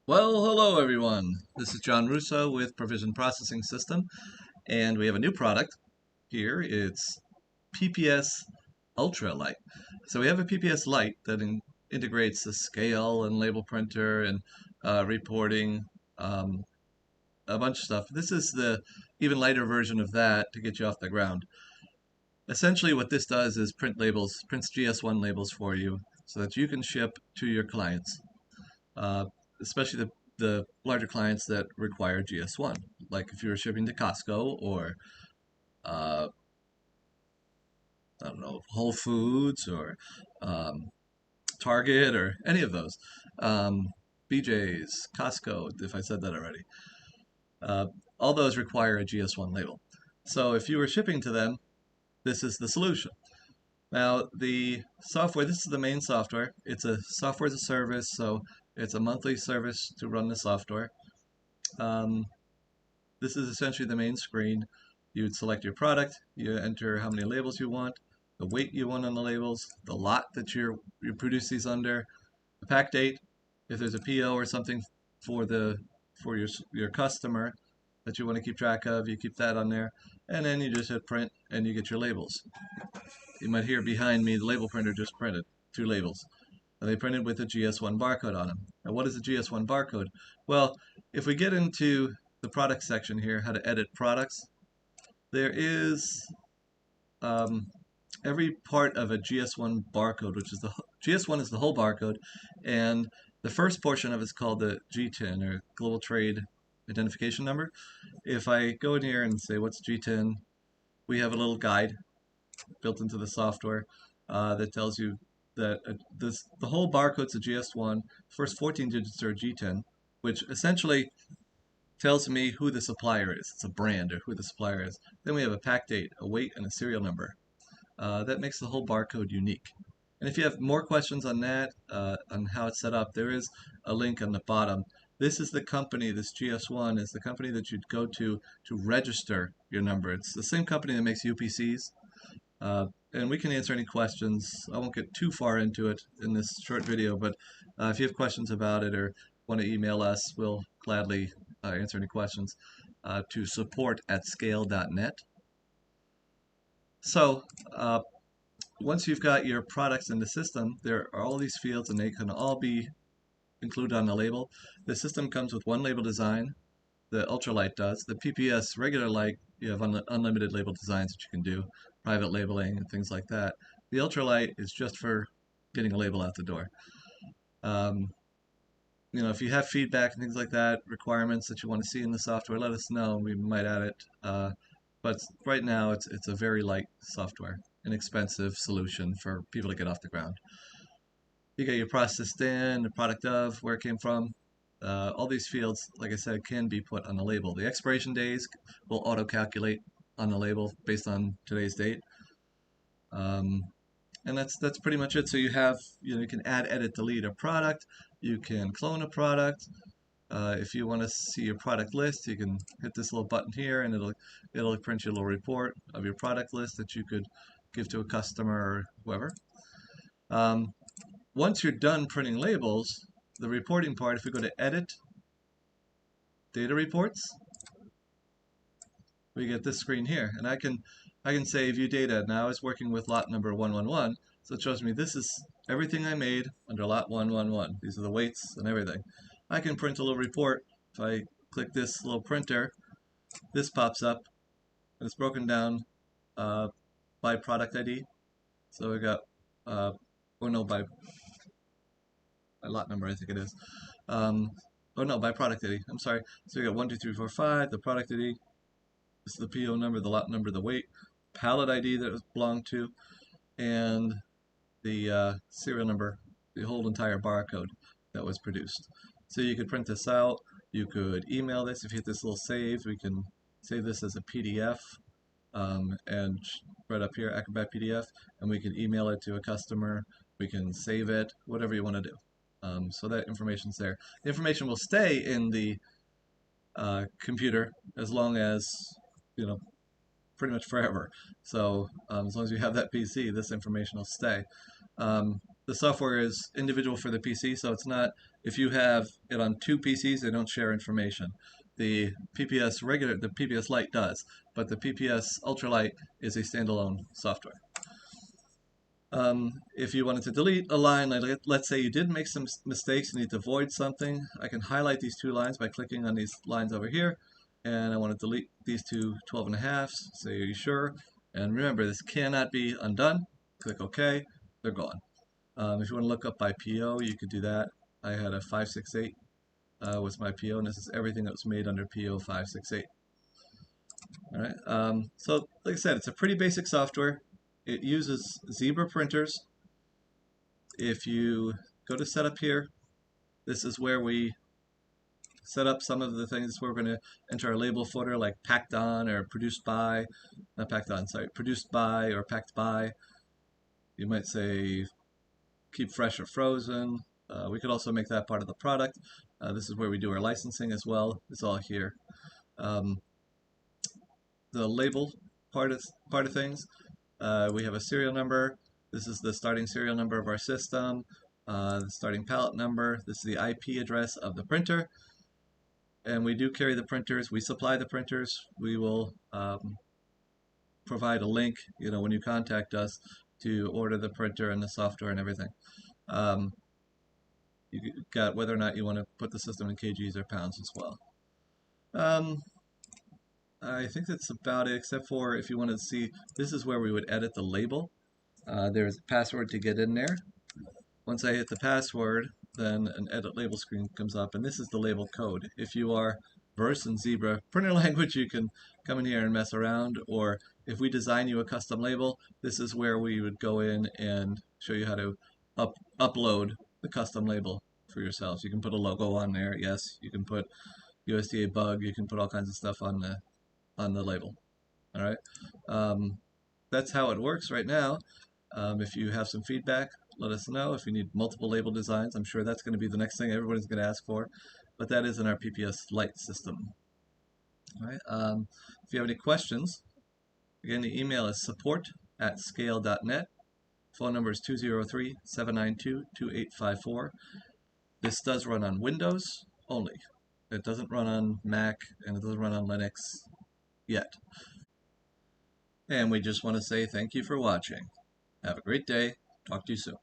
Well, hello everyone. This is John Russo with Provision Processing System, and we have a new product here. It's PPS UltraLite. So we have a PPS Lite that integrates the scale and label printer and reporting, um, a bunch of stuff. This is the even lighter version of that to get you off the ground. Essentially, what this does is print labels, prints GS1 labels for you so that you can ship to your clients. Especially the larger clients that require GS1. Like if you were shipping to Costco or uh, I don't know, Whole Foods or um, Target or any of those. BJ's, Costco, if I said that already. Uh, all those require a GS1 label. So if you were shipping to them, this is the solution. Now, the software, this is the main software. It's a software as a service, so it's a monthly service to run the software. Um, This is essentially the main screen. You would select your product, you enter how many labels you want, the weight you want on the labels, the lot that you produce these under, the pack date, if there's a PO or something for the for your customer that you want to keep track of, you keep that on there, and then you just hit print and you get your labels. You might hear behind me the label printer just printed two labels. And they printed with a GS1 barcode on them. Now, what is a GS1 barcode? Well, if we get into the product section here, how to edit products, there is um, every part of a GS1 barcode, which is the GS1 is the whole barcode, and the first portion of it is called the G10 or Global Trade Identification Number. If I go in here and say what's G10, we have a little guide built into the software that tells you that the whole barcode's a GS1. First 14 digits are a G10, which essentially tells me who the supplier is. It's a brand or who the supplier is. Then we have a pack date, a weight, and a serial number. That makes the whole barcode unique. And if you have more questions on that, on how it's set up, there is a link on the bottom. This is the company, this GS1 is the company that you'd go to register your number. It's the same company that makes UPCs. And we can answer any questions. I won't get too far into it in this short video, but if you have questions about it or want to email us, we'll gladly answer any questions to support@scale.net. So once you've got your products in the system, there are all these fields and they can all be included on the label. The system comes with one label design. The UltraLite does. The PPS regular light, you have unlimited label designs that you can do, private labeling and things like that. The UltraLite is just for getting a label out the door. Um, if you have feedback and things like that, requirements that you want to see in the software, let us know. We might add it. But right now, it's a very light software, inexpensive solution for people to get off the ground. You get your processed in, the product of, where it came from. All these fields, like I said, can be put on the label. The expiration days will auto-calculate on the label based on today's date. Um, and that's pretty much it. So you can add, edit, delete a product. You can clone a product. If you want to see your product list, you can hit this little button here, and it'll print you a little report of your product list that you could give to a customer or whoever. Once you're done printing labels, the reporting part, if we go to Edit, Data Reports, we get this screen here. And I can say View Data. Now I was working with lot number 111, so it shows me this is everything I made under lot 111. These are the weights and everything. I can print a little report. If I click this little printer, this pops up, and it's broken down by product ID. So we got, or no, by lot number, I think it is. Oh no, by product ID. I'm sorry. So we got 1, 2, 3, 4, 5. The product ID. This is the PO number, the lot number, the weight, pallet ID that it belonged to, and the serial number, the whole entire barcode that was produced. So you could print this out. You could email this. If you hit this little save, we can save this as a PDF. And right up here, Acrobat PDF, and we can email it to a customer. We can save it, whatever you want to do. So that information's there. The information will stay in the computer as long as, pretty much forever. So as long as you have that PC, this information will stay. the software is individual for the PC, so it's not, if you have it on two PCs, they don't share information. The the PPS Lite does, but the PPS UltraLite is a standalone software. If you wanted to delete a line, like let's say you did make some mistakes, you need to void something, I can highlight these two lines by clicking on these lines over here, and I want to delete these two 12.5s, say are you sure? And remember, this cannot be undone. Click OK, they're gone. If you want to look up by PO, you could do that. I had a 568 was my PO, and this is everything that was made under PO 568. All right. So like I said, it's a pretty basic software. It uses Zebra printers. If you go to setup here, this is where we set up some of the things where we're going to enter our label footer, like packed on or produced by, not packed on, sorry, produced by or packed by. You might say keep fresh or frozen. We could also make that part of the product. This is where we do our licensing as well. It's all here. The label part of things. We have a serial number. This is the starting serial number of our system. The starting pallet number. This is the IP address of the printer. And we do carry the printers. We supply the printers. We will provide a link, when you contact us to order the printer and the software and everything. You got whether or not you want to put the system in kgs or pounds as well. I think that's about it, except for if you want to see, this is where we would edit the label. There's a password to get in there. Once I hit the password, then an edit label screen comes up, and this is the label code. If you are versed in Zebra printer language, you can come in here and mess around, or if we design you a custom label, this is where we would go in and show you how to upload the custom label for yourselves. You can put a logo on there, yes, you can put USDA bug, you can put all kinds of stuff on the label. All right, that's how it works right now. If you have some feedback, let us know. If you need multiple label designs, I'm sure that's going to be the next thing everybody's going to ask for, but that is in our PPS Lite system. All right. If you have any questions, again, the email is support@scale.net. Phone number is 203-792-2854. This does run on Windows only. It doesn't run on Mac, and it doesn't run on Linux yet. And we just want to say thank you for watching. Have a great day. Talk to you soon.